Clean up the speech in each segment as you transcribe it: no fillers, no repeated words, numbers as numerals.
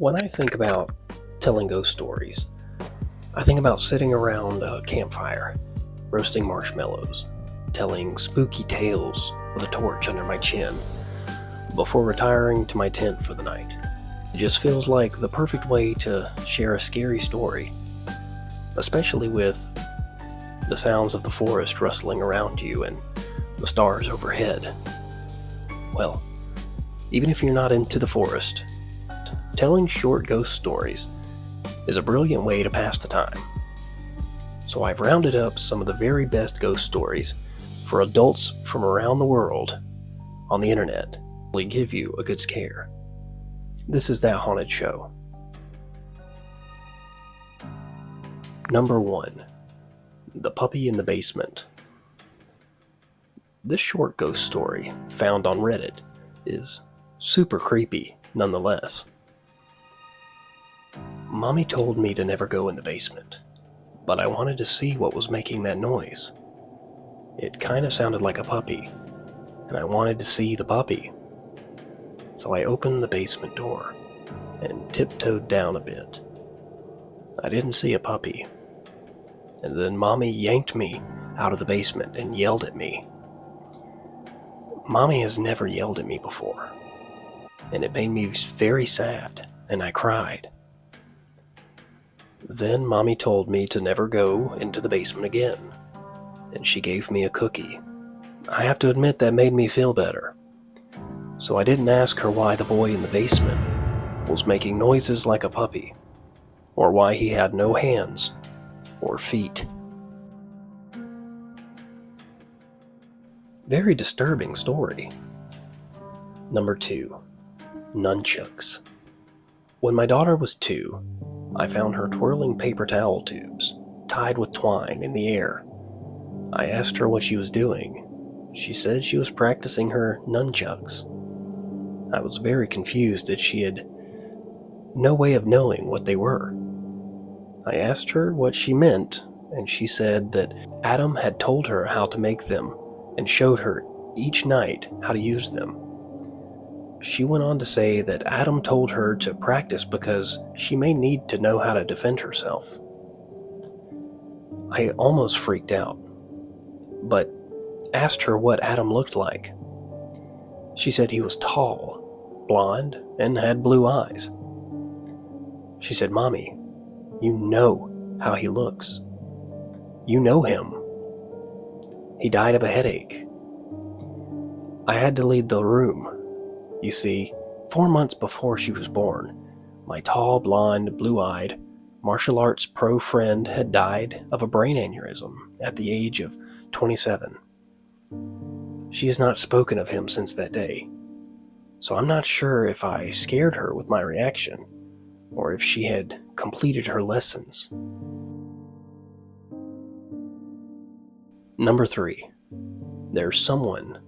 When I think about telling ghost stories, I think about sitting around a campfire, roasting marshmallows, telling spooky tales with a torch under my chin, before retiring to my tent for the night. It just feels like the perfect way to share a scary story, especially with the sounds of the forest rustling around you and the stars overhead. Well, even if you're not into the forest, telling short ghost stories is a brilliant way to pass the time. So I've rounded up some of the very best ghost stories for adults from around the world on the internet to give you a good scare. This is That Haunted Show. Number 1. The Puppy in the Basement. This short ghost story, found on Reddit, is super creepy nonetheless. Mommy told me to never go in the basement, but I wanted to see what was making that noise. It kind of sounded like a puppy, and I wanted to see the puppy. So I opened the basement door and tiptoed down a bit. I didn't see a puppy, and then Mommy yanked me out of the basement and yelled at me. Mommy has never yelled at me before, and it made me very sad, and I cried. Then Mommy told me to never go into the basement again, and she gave me a cookie. I have to admit that made me feel better. So I didn't ask her why the boy in the basement was making noises like a puppy, or why he had no hands or feet. Very disturbing story. Number 2. Nunchucks. When my daughter was 2, I found her twirling paper towel tubes, tied with twine, in the air. I asked her what she was doing. She said she was practicing her nunchucks. I was very confused that she had no way of knowing what they were. I asked her what she meant, and she said that Adam had told her how to make them and showed her each night how to use them. She went on to say that Adam told her to practice because she may need to know how to defend herself. I almost freaked out, but asked her what Adam looked like. She said he was tall, blonde, and had blue eyes. She said, "Mommy, you know how he looks. You know him. He died of a headache." I had to leave the room. You see, 4 months before she was born, my tall, blonde, blue-eyed, martial arts pro friend had died of a brain aneurysm at the age of 27. She has not spoken of him since that day, so I'm not sure if I scared her with my reaction, or if she had completed her lessons. Number 3. There's someone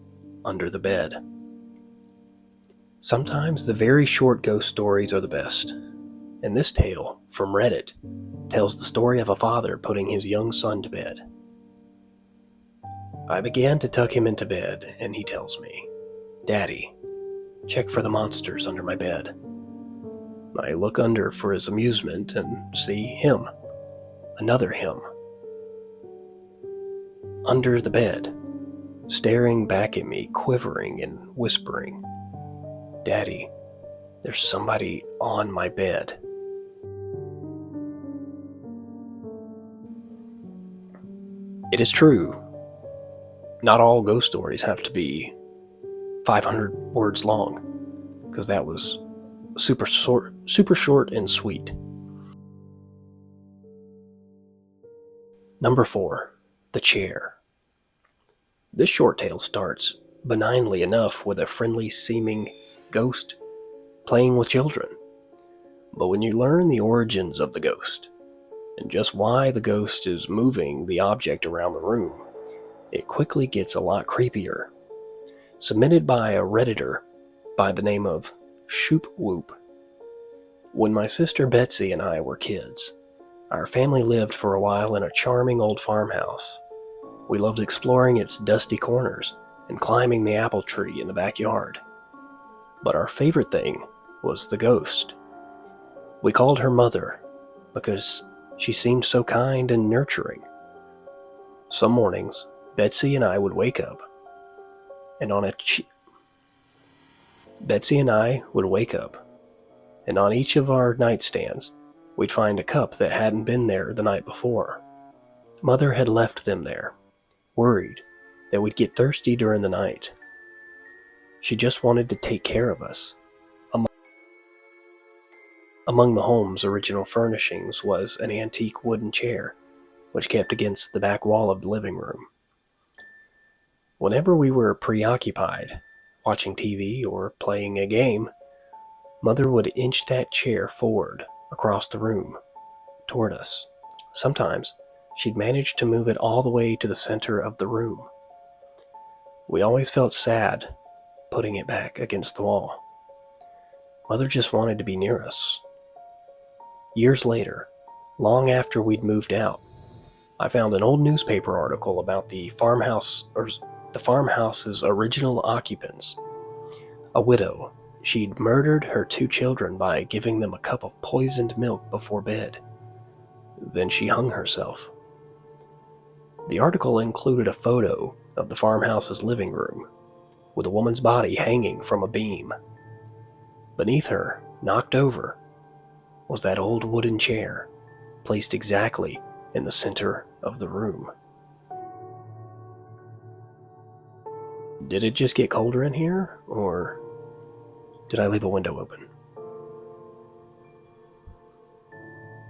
under the bed. Sometimes the very short ghost stories are the best, and this tale, from Reddit, tells the story of a father putting his young son to bed. I began to tuck him into bed, and he tells me, "Daddy, check for the monsters under my bed." I look under for his amusement and see him, another him, under the bed, staring back at me, quivering and whispering, "Daddy, there's somebody on my bed." It is true. Not all ghost stories have to be 500 words long, because that was super short and sweet. Number 4. The Chair. This short tale starts benignly enough with a friendly seeming ghost playing with children. But when you learn the origins of the ghost, and just why the ghost is moving the object around the room, it quickly gets a lot creepier. Submitted by a Redditor by the name of Shoop Whoop. When my sister Betsy and I were kids, our family lived for a while in a charming old farmhouse. We loved exploring its dusty corners and climbing the apple tree in the backyard. But our favorite thing was the ghost. We called her Mother because she seemed so kind and nurturing. Some mornings, Betsy and I would wake up, and on each of our nightstands, we'd find a cup that hadn't been there the night before. Mother had left them there, worried that we'd get thirsty during the night. She just wanted to take care of us. Among the home's original furnishings was an antique wooden chair, which kept against the back wall of the living room. Whenever we were preoccupied, watching TV or playing a game, Mother would inch that chair forward across the room toward us. Sometimes she'd manage to move it all the way to the center of the room. We always felt sad putting it back against the wall. Mother just wanted to be near us. Years later, long after we'd moved out, I found an old newspaper article about the farmhouse's original occupants. A widow. She'd murdered her 2 children by giving them a cup of poisoned milk before bed. Then she hung herself. The article included a photo of the farmhouse's living room, with a woman's body hanging from a beam. Beneath her, knocked over, was that old wooden chair, placed exactly in the center of the room. Did it just get colder in here, or did I leave a window open?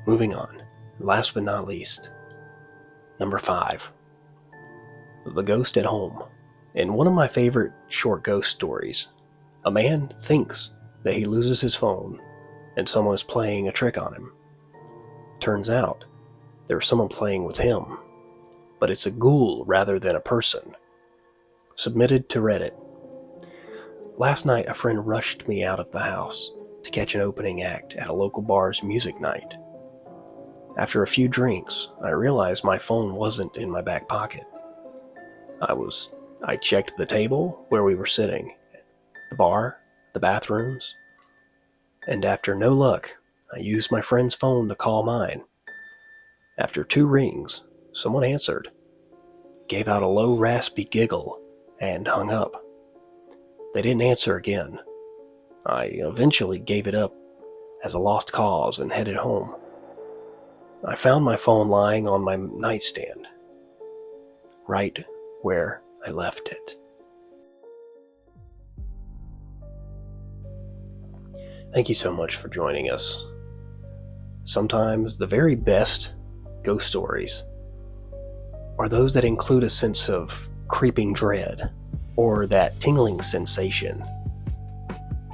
Moving on, last but not least, number 5, The Ghost at Home. In one of my favorite short ghost stories, a man thinks that he loses his phone and someone is playing a trick on him. Turns out, there's someone playing with him, but it's a ghoul rather than a person. Submitted to Reddit. Last night, a friend rushed me out of the house to catch an opening act at a local bar's music night. After a few drinks, I realized my phone wasn't in my back pocket. I checked the table where we were sitting, the bar, the bathrooms, and after no luck, I used my friend's phone to call mine. After 2 rings, someone answered, gave out a low raspy giggle, and hung up. They didn't answer again. I eventually gave it up as a lost cause and headed home. I found my phone lying on my nightstand, right where I left it. Thank you so much for joining us. Sometimes the very best ghost stories are those that include a sense of creeping dread or that tingling sensation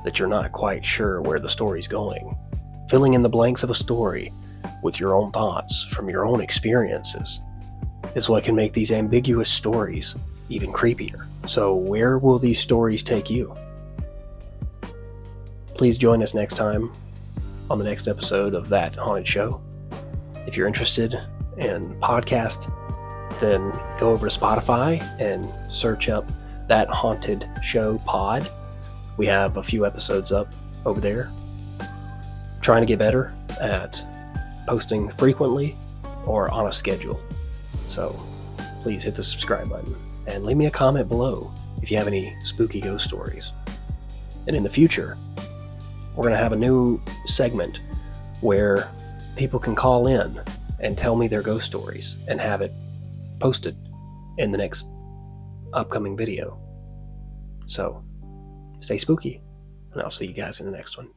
that you're not quite sure where the story's going. Filling in the blanks of a story with your own thoughts from your own experiences is what can make these ambiguous stories even creepier. So where will these stories take you? Please join us next time on the next episode of That Haunted Show. If you're interested in podcast, then go over to Spotify and search up That Haunted Show Pod. We have a few episodes up over there. Trying to get better at posting frequently or on a schedule. So please hit the subscribe button and leave me a comment below if you have any spooky ghost stories. And in the future, we're going to have a new segment where people can call in and tell me their ghost stories and have it posted in the next upcoming video. So stay spooky, and I'll see you guys in the next one.